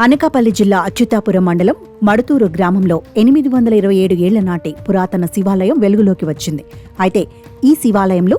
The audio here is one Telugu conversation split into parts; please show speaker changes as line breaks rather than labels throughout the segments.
అనకాపల్లి జిల్లా అచ్యుతాపురం మండలం మడుతూరు గ్రామంలో 827 ఏళ్ల నాటి పురాతన శివాలయం వెలుగులోకి వచ్చింది. అయితే ఈ శివాలయంలో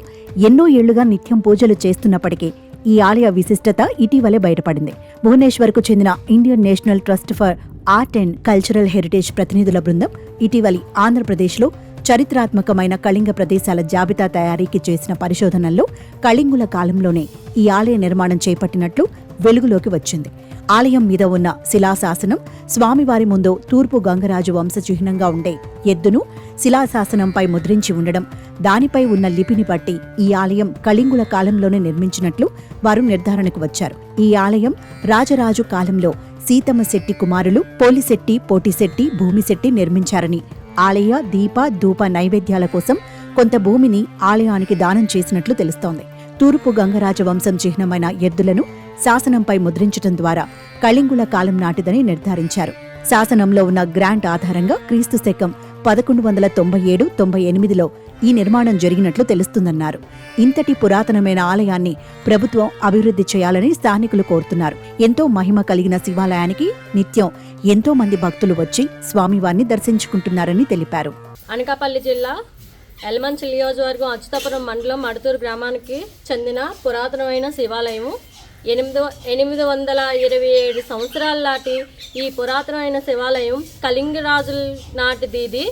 ఎన్నో ఏళ్లుగా నిత్యం పూజలు చేస్తున్నప్పటికీ ఈ ఆలయ విశిష్టత ఇటీవలే బయటపడింది. భువనేశ్వర్కు చెందిన Indian national trust for art and cultural heritage ప్రతినిధుల బృందం ఇటీవలి ఆంధ్రప్రదేశ్లో చరిత్రాత్మకమైన కళింగ ప్రదేశాల జాబితా తయారీకి చేసిన పరిశోధనల్లో కళింగుల కాలంలోనే ఈ ఆలయ నిర్మాణం చేపట్టినట్లు వెలుగులోకి వచ్చింది. ఆలయం మీద ఉన్న శిలాశాసనం స్వామివారి ముందు తూర్పు గంగరాజు వంశచిహ్నంగా ఉండే ఎద్దును శిలాశాసనంపై ముద్రించి ఉండడం, దానిపై ఉన్న లిపిని బట్టి ఈ ఆలయం కళింగుల కాలంలోనే నిర్మించినట్లు వారు నిర్ధారణకు వచ్చారు. ఈ ఆలయం రాజరాజు కాలంలో సీతమ్మశెట్టి కుమారులు పోలిశెట్టి, పోటిశెట్టి, భూమిశెట్టి నిర్మించారని, ఆలయ దీప ధూప నైవేద్యాల కోసం కొంత భూమిని ఆలయానికి దానం చేసినట్లు తెలుస్తోంది. తూర్పు గంగరాజ వంశం చిహ్నమైన ఎద్దులను శాసనంపై ముద్రించడం ద్వారా కళింగుల కాలం నాటిదని నిర్ధారించారు. శాసనంలో ఉన్న గ్రాంట్ ఆధారంగా క్రీస్తు శకం 1197-98లో ఈ నిర్మాణం జరిగినట్లు తెలుస్తుందన్నారు. ఇంతటి పురాతనమైన ఆలయాన్ని ప్రభుత్వం అభివృద్ధి చేయాలని స్థానికులు కోరుతున్నారు. ఎంతో మహిమ కలిగిన శివాలయానికి నిత్యం ఎంతో మంది భక్తులు వచ్చి స్వామివారిని దర్శించుకుంటున్నారని తెలిపారు.
అనకాపల్లి జిల్లా ఎలమంచి నియోజకవర్గం అచ్యుతాపురం మండలం మడుతూరు గ్రామానికి చెందిన పురాతనమైన శివాలయము. 827 సంవత్సరాల నాటి ఈ పురాతనమైన శివాలయం కళింగరాజుల నాటిది. ఇది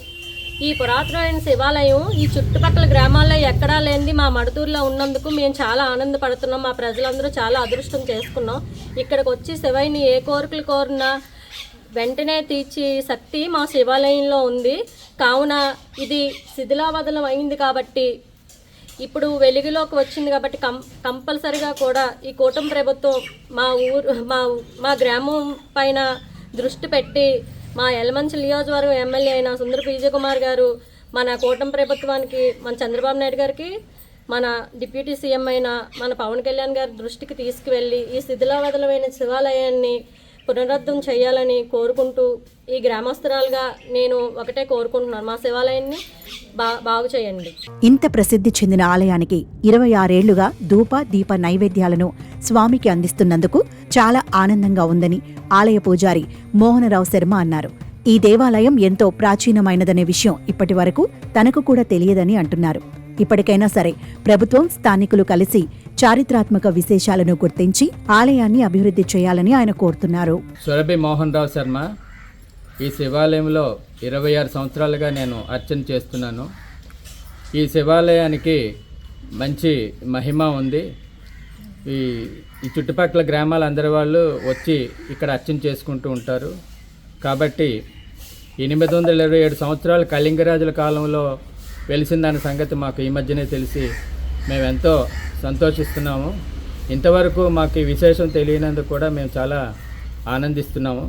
ఈ పురాతనమైన శివాలయం ఈ చుట్టుపక్కల గ్రామాల్లో ఎక్కడా లేనిది మా మడుతూరులో ఉన్నందుకు మేము చాలా ఆనందపడుతున్నాం. మా ప్రజలందరూ చాలా అదృష్టం చేసుకున్నాం. ఇక్కడికి వచ్చి శివయ్యని ఏ కోరికలు కోరినా వెంటనే తీర్చి శక్తి మా శివాలయంలో ఉంది. కావున ఇది శిథిలావదలం అయింది కాబట్టి, ఇప్పుడు వెలుగులోకి వచ్చింది కాబట్టి కంపల్సరిగా కూడా ఈ కూటమి ప్రభుత్వం మా గ్రామం పైన దృష్టి పెట్టి మా ఎలమంచి నియోజకవర్గం ఎమ్మెల్యే అయిన సుందర విజయ్ కుమార్ గారు మన కూటమి ప్రభుత్వానికి, మన చంద్రబాబు నాయుడు గారికి, మన డిప్యూటీ సీఎం అయిన మన పవన్ కళ్యాణ్ గారి దృష్టికి తీసుకువెళ్ళి ఈ శిథిలావదలమైన శివాలయాన్ని పునరుద్ధరణ చేయాలని కోరుకుంటూ ఈ గ్రామస్తురాలుగా నేను ఒకటే కోరుకుంటున్నాను, మా శివాలయాన్ని బాగు చేయండి.
ఇంత ప్రసిద్ధి చెందిన ఆలయానికి 26 ఏళ్లుగా ధూప దీప నైవేద్యాలను స్వామికి అందిస్తున్నందుకు చాలా ఆనందంగా ఉందని ఆలయ పూజారి మోహనరావు శర్మ అన్నారు. ఈ దేవాలయం ఎంతో ప్రాచీనమైనదనే విషయం ఇప్పటి వరకు తనకు కూడా తెలియదని అంటున్నారు. ఇప్పటికైనా సరే ప్రభుత్వం, స్థానికులు కలిసి చారిత్రాత్మక విశేషాలను గుర్తించి ఆలయాన్ని అభివృద్ధి చేయాలని ఆయన కోరుతున్నారు.
సురభి మోహన్ రావు శర్మ. ఈ శివాలయంలో 26 సంవత్సరాలుగా నేను అర్చన చేస్తున్నాను. ఈ శివాలయానికి మంచి మహిమ ఉంది. ఈ చుట్టుపక్కల గ్రామాల అందరి వాళ్ళు వచ్చి ఇక్కడ అర్చన చేసుకుంటూ ఉంటారు. కాబట్టి 827 సంవత్సరాలు కళింగరాజుల కాలంలో వెలిసిందన్న సంగతి మాకు ఈ మధ్యనే తెలిసి మేమెంతో సంతోషిస్తున్నాము. ఇంతవరకు మాకు ఈ విశేషం తెలియనందుకు కూడా మేము చాలా ఆనందిస్తున్నాము.